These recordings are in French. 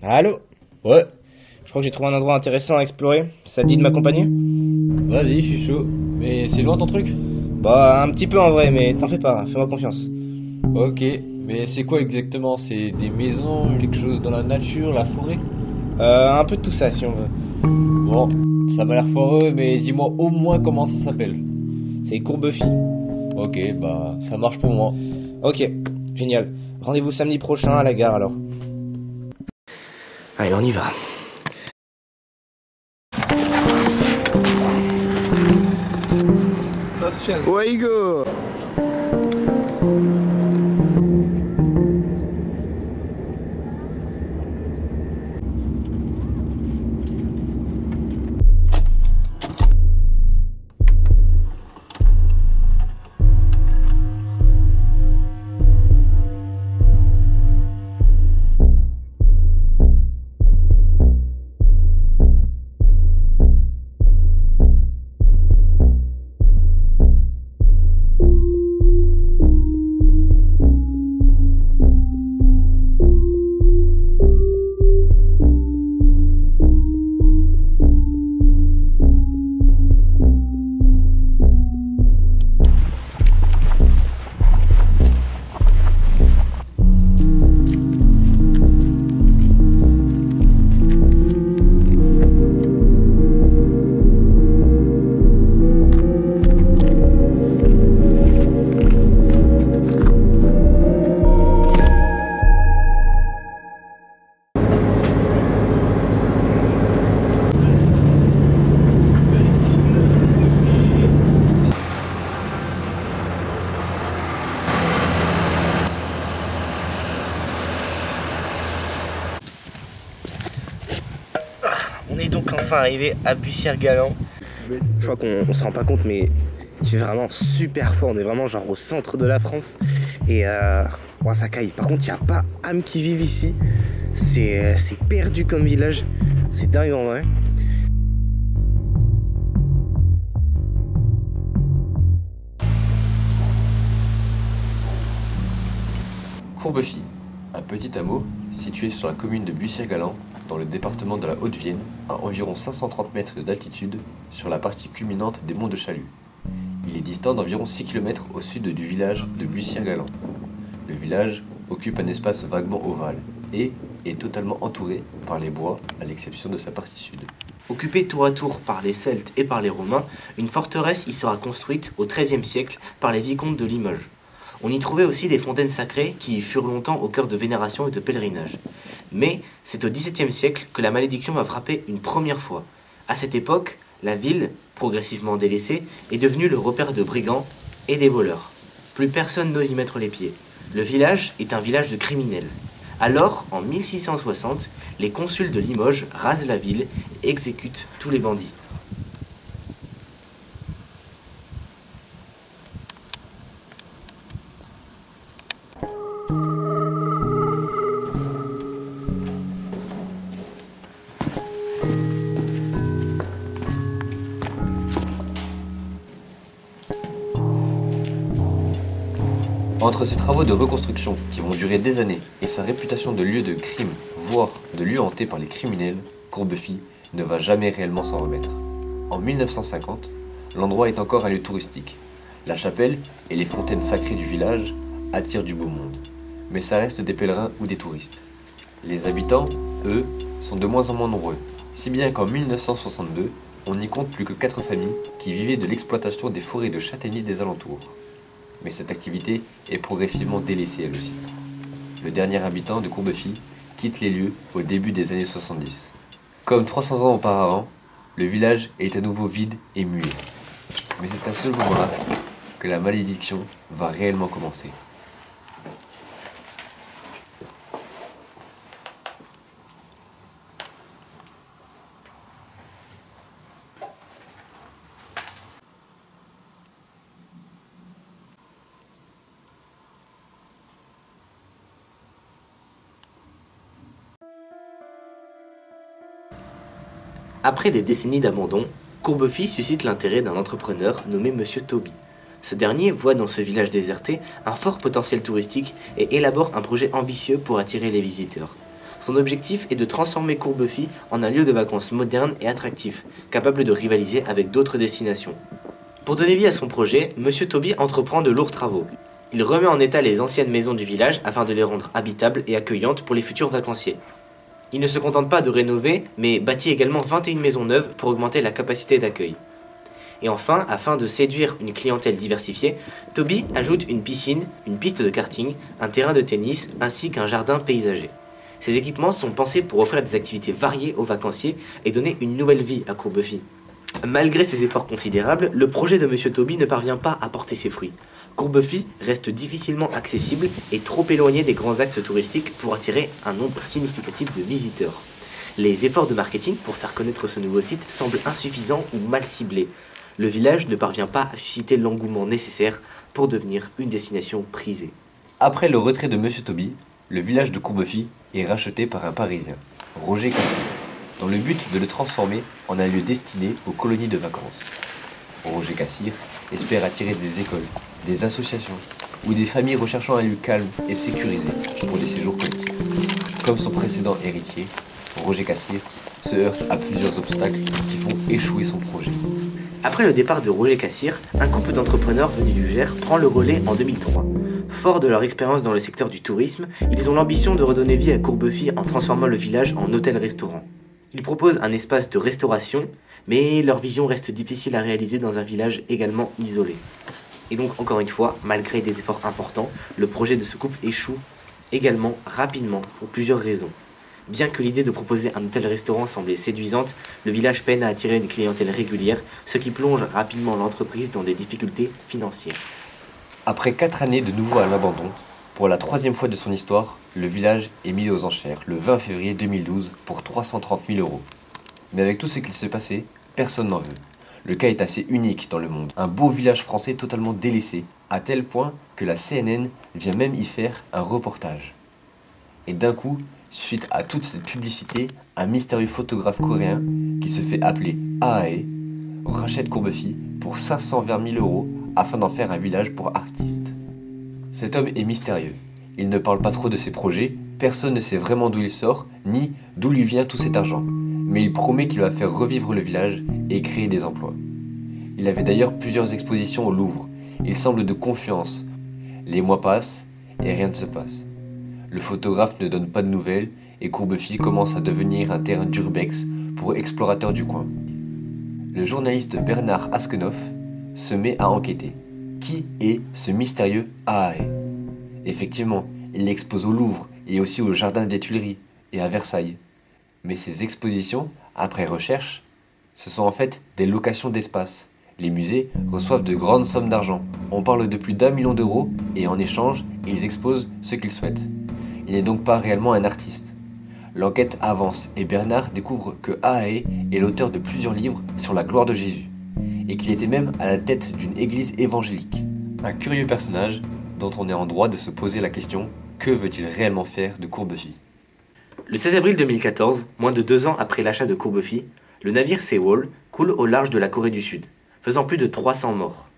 Allô? Ouais, je crois que j'ai trouvé un endroit intéressant à explorer. Ça te dit de m'accompagner? Vas-y, je suis chaud. Mais c'est loin ton truc? Bah, un petit peu en vrai, mais t'en fais pas, fais-moi confiance. Ok, mais c'est quoi exactement? C'est des maisons, quelque chose dans la nature, la forêt? Un peu de tout ça si on veut. Bon, ça m'a l'air foireux, mais dis-moi au moins comment ça s'appelle. C'est Courbefi. Ok, bah ça marche pour moi. Ok, génial. Rendez-vous samedi prochain à la gare alors. Allez, on y va. Ouais, Hugo. On est donc enfin arrivé à Bussière-Galant. Je crois qu'on se rend pas compte, mais il fait vraiment super fort. On est vraiment genre au centre de la France. Et ouais, ça caille. Par contre, il n'y a pas âme qui vive ici. C'est perdu comme village. C'est dingue en vrai. Courbefi, un petit hameau situé sur la commune de Bussière-Galant, dans le département de la Haute-Vienne, à environ 530 mètres d'altitude, sur la partie culminante des monts de Chalut. Il est distant d'environ 6 km au sud du village de Bussière-Galant. Le village occupe un espace vaguement ovale et est totalement entouré par les bois, à l'exception de sa partie sud. Occupée tour à tour par les Celtes et par les Romains, une forteresse y sera construite au XIIIe siècle par les vicomtes de Limoges. On y trouvait aussi des fontaines sacrées qui y furent longtemps au cœur de vénération et de pèlerinage. Mais c'est au XVIIe siècle que la malédiction va frapper une première fois. À cette époque, la ville, progressivement délaissée, est devenue le repère de brigands et des voleurs. Plus personne n'ose y mettre les pieds. Le village est un village de criminels. Alors, en 1660, les consuls de Limoges rasent la ville et exécutent tous les bandits. Entre ces travaux de reconstruction, qui vont durer des années, et sa réputation de lieu de crime, voire de lieu hanté par les criminels, Courbefi ne va jamais réellement s'en remettre. En 1950, l'endroit est encore un lieu touristique. La chapelle et les fontaines sacrées du village attirent du beau monde, mais ça reste des pèlerins ou des touristes. Les habitants, eux, sont de moins en moins nombreux, si bien qu'en 1962, on n'y compte plus que 4 familles qui vivaient de l'exploitation des forêts de châtaigniers des alentours. Mais cette activité est progressivement délaissée elle aussi. Le dernier habitant de Courbefi quitte les lieux au début des années 70. Comme 300 ans auparavant, le village est à nouveau vide et muet. Mais c'est à ce moment-là que la malédiction va réellement commencer. Après des décennies d'abandon, Courbefi suscite l'intérêt d'un entrepreneur nommé Monsieur Toby. Ce dernier voit dans ce village déserté un fort potentiel touristique et élabore un projet ambitieux pour attirer les visiteurs. Son objectif est de transformer Courbefies en un lieu de vacances moderne et attractif, capable de rivaliser avec d'autres destinations. Pour donner vie à son projet, Monsieur Toby entreprend de lourds travaux. Il remet en état les anciennes maisons du village afin de les rendre habitables et accueillantes pour les futurs vacanciers. Il ne se contente pas de rénover, mais bâtit également 21 maisons neuves pour augmenter la capacité d'accueil. Et enfin, afin de séduire une clientèle diversifiée, Toby ajoute une piscine, une piste de karting, un terrain de tennis ainsi qu'un jardin paysager. Ces équipements sont pensés pour offrir des activités variées aux vacanciers et donner une nouvelle vie à Courbefies. Malgré ces efforts considérables, le projet de Monsieur Toby ne parvient pas à porter ses fruits. Courbefies reste difficilement accessible et trop éloigné des grands axes touristiques pour attirer un nombre significatif de visiteurs. Les efforts de marketing pour faire connaître ce nouveau site semblent insuffisants ou mal ciblés. Le village ne parvient pas à susciter l'engouement nécessaire pour devenir une destination prisée. Après le retrait de Monsieur Toby, le village de Courbefies est racheté par un Parisien, Roger Cassir, dans le but de le transformer en un lieu destiné aux colonies de vacances. Roger Cassir espère attirer des écoles, des associations ou des familles recherchant un lieu calme et sécurisé pour des séjours collectifs. Comme son précédent héritier, Roger Cassir se heurte à plusieurs obstacles qui font échouer son projet. Après le départ de Roger Cassir, un couple d'entrepreneurs venus du Gers prend le relais en 2003. Forts de leur expérience dans le secteur du tourisme, ils ont l'ambition de redonner vie à Courbefies en transformant le village en hôtel-restaurant. Ils proposent un espace de restauration, mais leur vision reste difficile à réaliser dans un village également isolé. Et donc, encore une fois, malgré des efforts importants, le projet de ce couple échoue également rapidement pour plusieurs raisons. Bien que l'idée de proposer un hôtel-restaurant semblait séduisante, le village peine à attirer une clientèle régulière, ce qui plonge rapidement l'entreprise dans des difficultés financières. Après 4 années de nouveau à l'abandon, pour la 3e fois de son histoire, le village est mis aux enchères le 20 février 2012 pour 330 000 €. Mais avec tout ce qu'il s'est passé, personne n'en veut. Le cas est assez unique dans le monde. Un beau village français totalement délaissé, à tel point que la CNN vient même y faire un reportage. Et d'un coup, suite à toute cette publicité, un mystérieux photographe coréen qui se fait appeler Ahae rachète Courbefies pour 520 000 € afin d'en faire un village pour artistes. Cet homme est mystérieux. Il ne parle pas trop de ses projets, personne ne sait vraiment d'où il sort, ni d'où lui vient tout cet argent. Mais il promet qu'il va faire revivre le village et créer des emplois. Il avait d'ailleurs plusieurs expositions au Louvre. Il semble de confiance. Les mois passent et rien ne se passe. Le photographe ne donne pas de nouvelles et Courbefies commence à devenir un terrain d'urbex pour explorateurs du coin. Le journaliste Bernard Askenoff se met à enquêter. Qui est ce mystérieux Ahae? Effectivement, il l'expose au Louvre et aussi au Jardin des Tuileries et à Versailles. Mais ces expositions, après recherche, ce sont en fait des locations d'espace. Les musées reçoivent de grandes sommes d'argent. On parle de plus d'1 million d'euros et en échange, ils exposent ce qu'ils souhaitent. Il n'est donc pas réellement un artiste. L'enquête avance et Bernard découvre que Ahae est l'auteur de plusieurs livres sur la gloire de Jésus et qu'il était même à la tête d'une église évangélique. Un curieux personnage dont on est en droit de se poser la question: que veut-il réellement faire de Courbefies? Le 16 avril 2014, moins de 2 ans après l'achat de Courbefies, le navire Sewol coule au large de la Corée du Sud, faisant plus de 300 morts.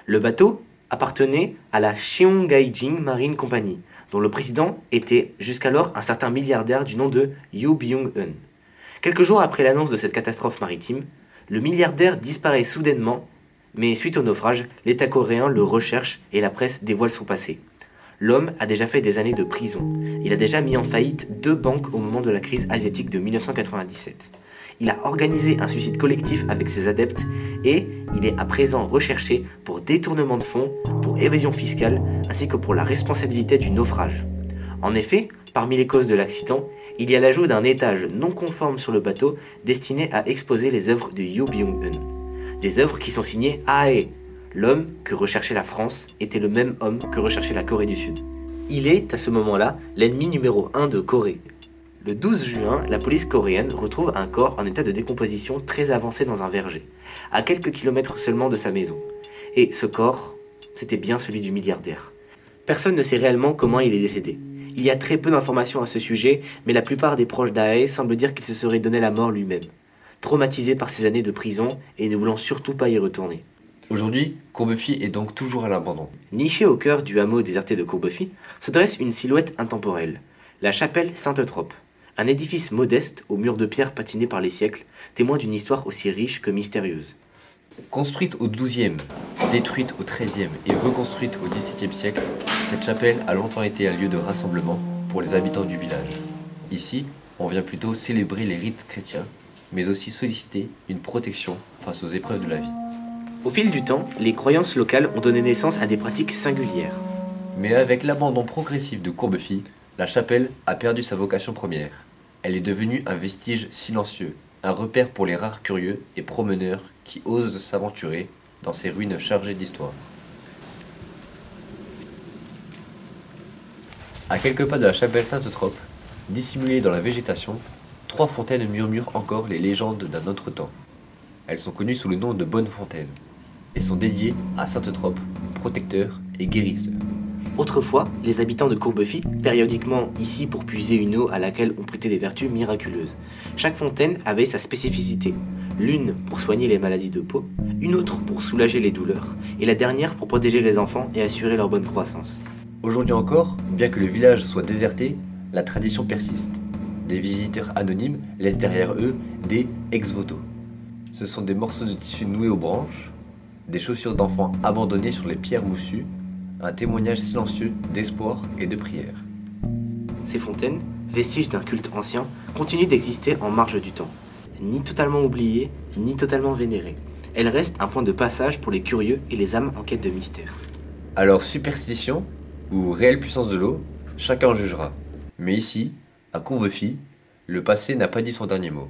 Le bateau appartenait à la Cheonggaejin Marine Company, dont le président était jusqu'alors un certain milliardaire du nom de Yoo Byung-eun. Quelques jours après l'annonce de cette catastrophe maritime, le milliardaire disparaît soudainement, mais suite au naufrage, l'État coréen le recherche et la presse dévoile son passé. L'homme a déjà fait des années de prison. Il a déjà mis en faillite 2 banques au moment de la crise asiatique de 1997. Il a organisé un suicide collectif avec ses adeptes et il est à présent recherché pour détournement de fonds, pour évasion fiscale ainsi que pour la responsabilité du naufrage. En effet, parmi les causes de l'accident, il y a l'ajout d'un étage non conforme sur le bateau destiné à exposer les œuvres de Yoo Byung-eun. Des œuvres qui sont signées Ahae. L'homme que recherchait la France était le même homme que recherchait la Corée du Sud. Il est, à ce moment-là, l'ennemi numéro 1 de Corée. Le 12 juin, la police coréenne retrouve un corps en état de décomposition très avancé dans un verger, à quelques kilomètres seulement de sa maison. Et ce corps, c'était bien celui du milliardaire. Personne ne sait réellement comment il est décédé. Il y a très peu d'informations à ce sujet, mais la plupart des proches d'Ahae semblent dire qu'il se serait donné la mort lui-même, traumatisé par ses années de prison et ne voulant surtout pas y retourner. Aujourd'hui, Courbefies est donc toujours à l'abandon. Nichée au cœur du hameau déserté de Courbefies, se dresse une silhouette intemporelle, la chapelle Sainte-Trope, Un édifice modeste, aux murs de pierre patinés par les siècles, témoin d'une histoire aussi riche que mystérieuse. Construite au XIIe, détruite au XIIIe et reconstruite au XVIIe siècle, cette chapelle a longtemps été un lieu de rassemblement pour les habitants du village. Ici, on vient plutôt célébrer les rites chrétiens, mais aussi solliciter une protection face aux épreuves de la vie. Au fil du temps, les croyances locales ont donné naissance à des pratiques singulières. Mais avec l'abandon progressif de Courbefy, la chapelle a perdu sa vocation première. Elle est devenue un vestige silencieux, un repère pour les rares curieux et promeneurs qui osent s'aventurer dans ces ruines chargées d'histoire. À quelques pas de la chapelle Sainte-Trope, dissimulées dans la végétation, 3 fontaines murmurent encore les légendes d'un autre temps. Elles sont connues sous le nom de Bonnes Fontaines et sont dédiées à Sainte-Trope, protecteur et guérisseur. Autrefois, les habitants de Courbefy, périodiquement ici pour puiser une eau à laquelle on prêtait des vertus miraculeuses. Chaque fontaine avait sa spécificité. L'une pour soigner les maladies de peau, une autre pour soulager les douleurs, et la dernière pour protéger les enfants et assurer leur bonne croissance. Aujourd'hui encore, bien que le village soit déserté, la tradition persiste. Des visiteurs anonymes laissent derrière eux des ex-voto. Ce sont des morceaux de tissu noués aux branches, des chaussures d'enfants abandonnées sur les pierres moussues, un témoignage silencieux d'espoir et de prière. Ces fontaines, vestiges d'un culte ancien, continuent d'exister en marge du temps. Ni totalement oubliées, ni totalement vénérées. Elles restent un point de passage pour les curieux et les âmes en quête de mystère. Alors superstition ou réelle puissance de l'eau, chacun jugera. Mais ici, à Courbefy, le passé n'a pas dit son dernier mot.